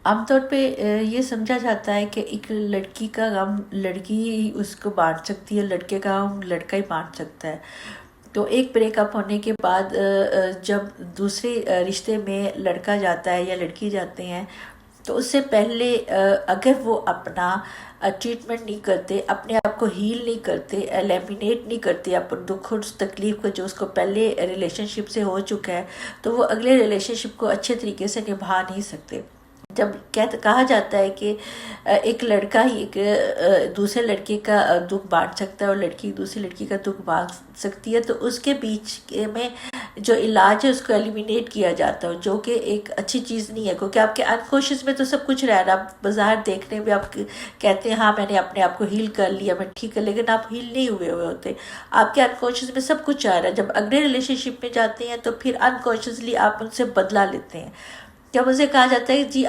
عام طور پہ یہ سمجھا جاتا ہے کہ ایک لڑکی کا غم لڑکی ہی اس کو بانٹ سکتی ہے، لڑکے کا غم لڑکا ہی بانٹ سکتا ہے۔ تو ایک بریک اپ ہونے کے بعد جب دوسرے رشتے میں لڑکا جاتا ہے یا لڑکی جاتے ہیں، تو اس سے پہلے اگر وہ اپنا ٹریٹمنٹ نہیں کرتے، اپنے آپ کو ہیل نہیں کرتے، ایلیمینیٹ نہیں کرتے اپنے دکھ اور تکلیف کو جو اس کو پہلے ریلیشن شپ سے ہو چکا ہے، تو وہ اگلے ریلیشن شپ کو اچھے طریقے سے نبھا نہیں سکتے۔ جب کہا جاتا ہے کہ ایک لڑکا ہی ایک دوسرے لڑکے کا دکھ بانٹ سکتا ہے اور لڑکی دوسری لڑکی کا دکھ بانٹ سکتی ہے، تو اس کے بیچ میں جو علاج ہے اس کو ایلیمینیٹ کیا جاتا ہے، جو کہ ایک اچھی چیز نہیں ہے، کیونکہ آپ کے انکانشیس میں تو سب کچھ رہ رہا ہے۔ بظاہر دیکھنے میں آپ کہتے ہیں ہاں میں نے اپنے آپ کو ہیل کر لیا، میں ٹھیک ہے، لیکن آپ ہیل نہیں ہوئے ہوتے، آپ کے انکانشیس میں سب کچھ آ رہا ہے۔ جب اگلے ریلیشن شپ میں جاتے ہیں تو پھر انکانشیسلی آپ ان سے بدلہ لیتے ہیں۔ جب اسے کہا جاتا ہے جی